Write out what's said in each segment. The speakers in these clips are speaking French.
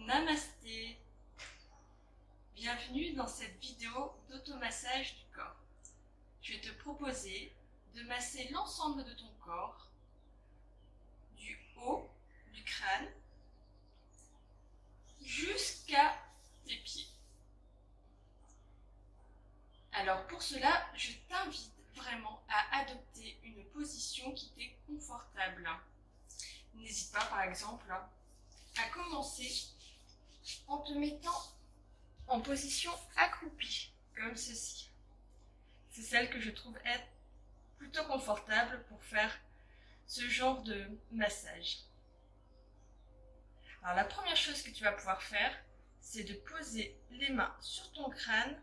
Namasté. Bienvenue dans cette vidéo d'automassage du corps. Je vais te proposer de masser l'ensemble de ton corps, du haut du crâne jusqu'à les pieds. Alors pour cela, je t'invite vraiment à adopter une position qui t'est confortable. N'hésite pas par exemple à commencer en te mettant en position accroupie, comme ceci. C'est celle que je trouve être plutôt confortable pour faire ce genre de massage. Alors la première chose que tu vas pouvoir faire, c'est de poser les mains sur ton crâne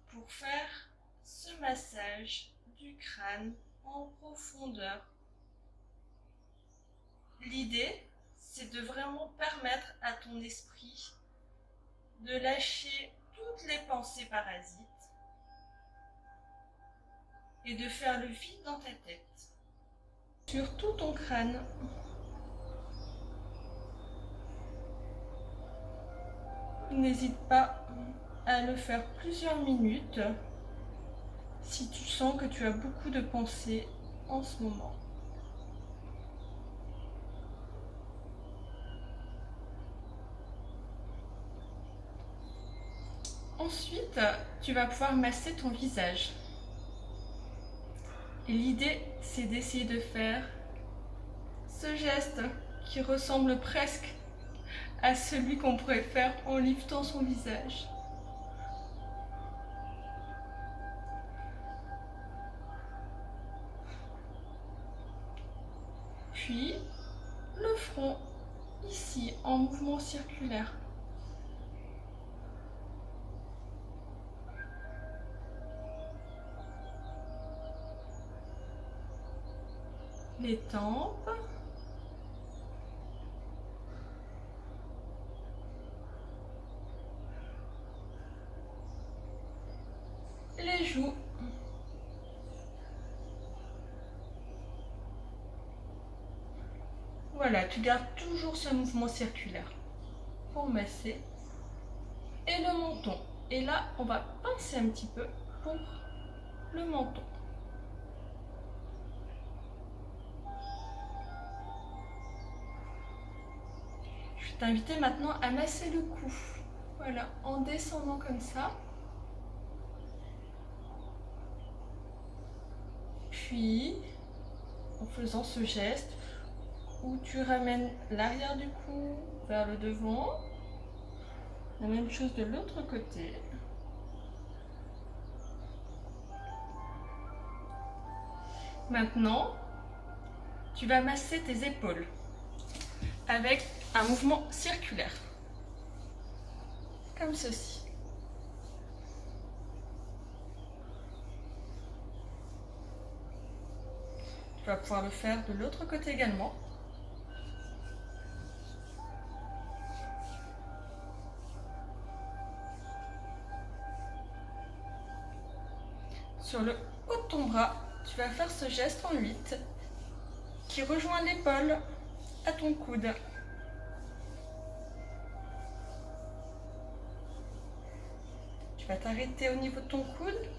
pour faire ce massage du crâne en profondeur. L'idée, c'est de vraiment permettre à ton esprit de lâcher toutes les pensées parasites et de faire le vide dans ta tête, sur tout ton crâne. N'hésite pas à le faire plusieurs minutes si tu sens que tu as beaucoup de pensées en ce moment. Ensuite, tu vas pouvoir masser ton visage. Et l'idée, c'est d'essayer de faire ce geste qui ressemble presque à celui qu'on pourrait faire en liftant son visage. Puis, le front, ici, en mouvement circulaire. Les tempes. Les joues. Voilà, tu gardes toujours ce mouvement circulaire pour masser. Et le menton. Et là, on va pincer un petit peu pour le menton. Je vais t'inviter maintenant à masser le cou. Voilà, en descendant comme ça. Puis, en faisant ce geste où tu ramènes l'arrière du cou vers le devant. La même chose de l'autre côté. Maintenant, tu vas masser tes épaules avec un mouvement circulaire, comme ceci. Tu vas pouvoir le faire de l'autre côté également. Sur le haut de ton bras, tu vas faire ce geste en 8 qui rejoint l'épaule à ton coude. Tu vas t'arrêter au niveau de ton coude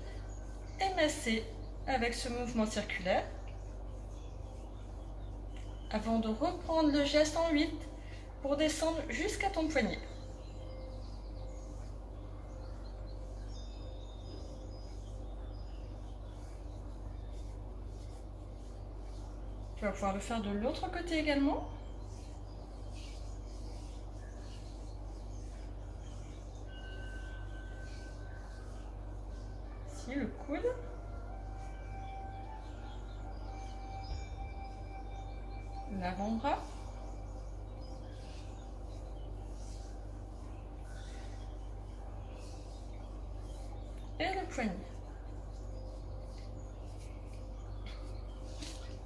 et masser avec ce mouvement circulaire avant de reprendre le geste en 8 pour descendre jusqu'à ton poignet. Tu vas pouvoir le faire de l'autre côté également. Ici, le coude. L'avant-bras. Et le poignet.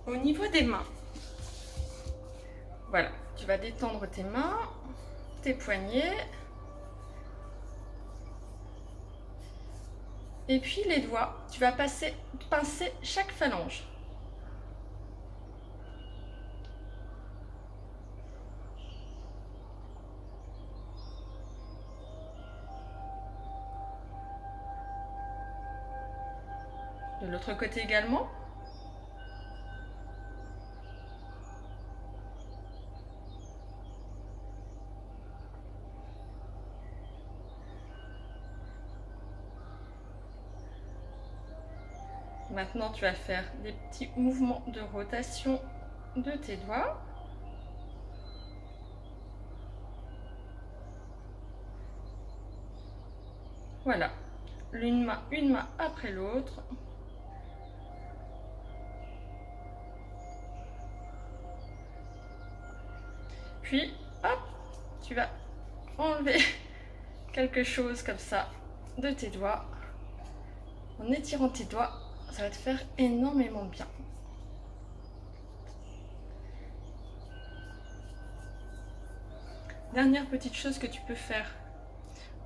Au niveau des mains, voilà, tu vas détendre tes mains, tes poignets, et puis les doigts, tu vas pincer chaque phalange. De l'autre côté également. Maintenant, tu vas faire des petits mouvements de rotation de tes doigts. Voilà, une main après l'autre. Puis, hop, tu vas enlever quelque chose comme ça de tes doigts. En étirant tes doigts, ça va te faire énormément de bien. Dernière petite chose que tu peux faire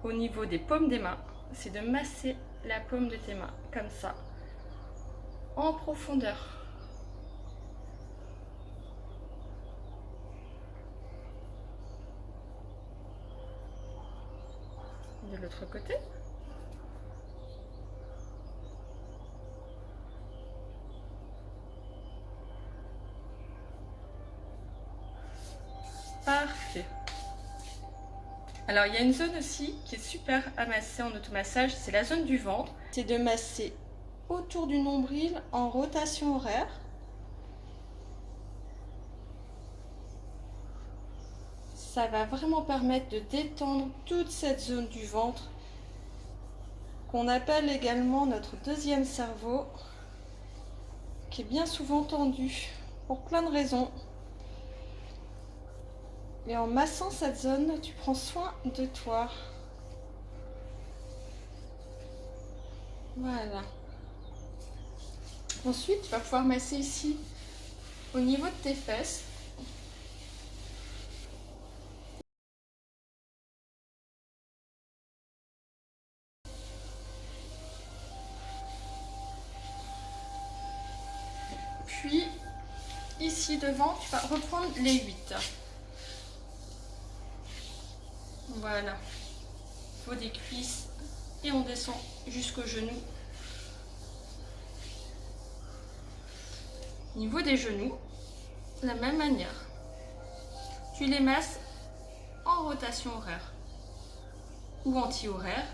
au niveau des paumes des mains, c'est de masser la paume de tes mains comme ça, en profondeur. De l'autre côté. Parfait. Alors il y a une zone aussi qui est super à masser en automassage, c'est la zone du ventre. C'est de masser autour du nombril en rotation horaire. Ça va vraiment permettre de détendre toute cette zone du ventre qu'on appelle également notre deuxième cerveau, qui est bien souvent tendu pour plein de raisons. Et en massant cette zone, tu prends soin de toi. Voilà. Ensuite, tu vas pouvoir masser ici au niveau de tes fesses. Puis, ici devant, tu vas reprendre les 8. Voilà. Au niveau des cuisses et on descend jusqu'au genou. Au niveau des genoux, de la même manière. Tu les masses en rotation horaire ou anti-horaire.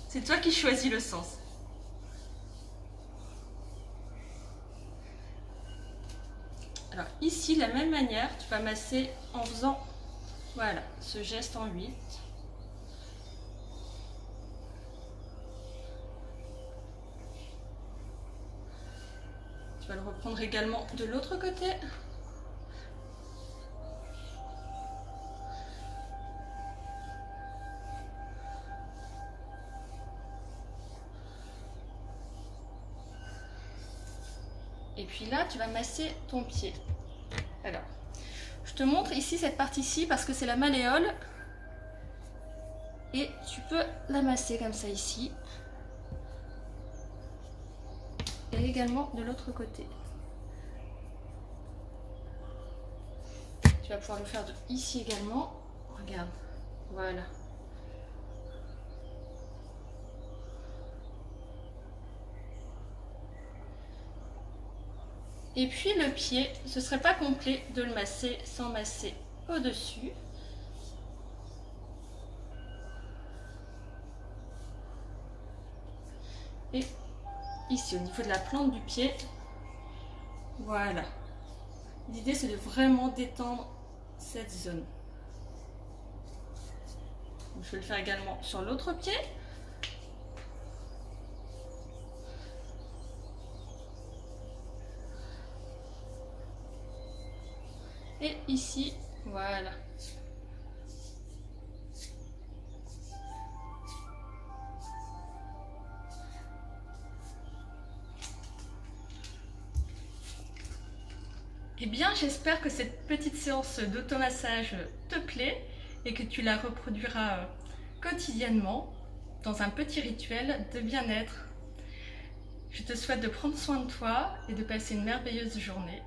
C'est toi qui choisis le sens. Alors ici, de la même manière, tu vas masser en faisant voilà, ce geste en 8. Tu vas le reprendre également de l'autre côté. Et puis là, tu vas masser ton pied. Alors, je te montre ici cette partie-ci parce que c'est la malléole. Et tu peux la masser comme ça ici. Et également de l'autre côté. Tu vas pouvoir le faire de ici également. Regarde, voilà. Et puis le pied, ce ne serait pas complet de le masser sans masser au-dessus. Et ici, au niveau de la plante du pied, voilà. L'idée, c'est de vraiment détendre cette zone. Donc, je vais le faire également sur l'autre pied. Et ici, voilà. Eh bien, j'espère que cette petite séance d'automassage te plaît et que tu la reproduiras quotidiennement dans un petit rituel de bien-être. Je te souhaite de prendre soin de toi et de passer une merveilleuse journée.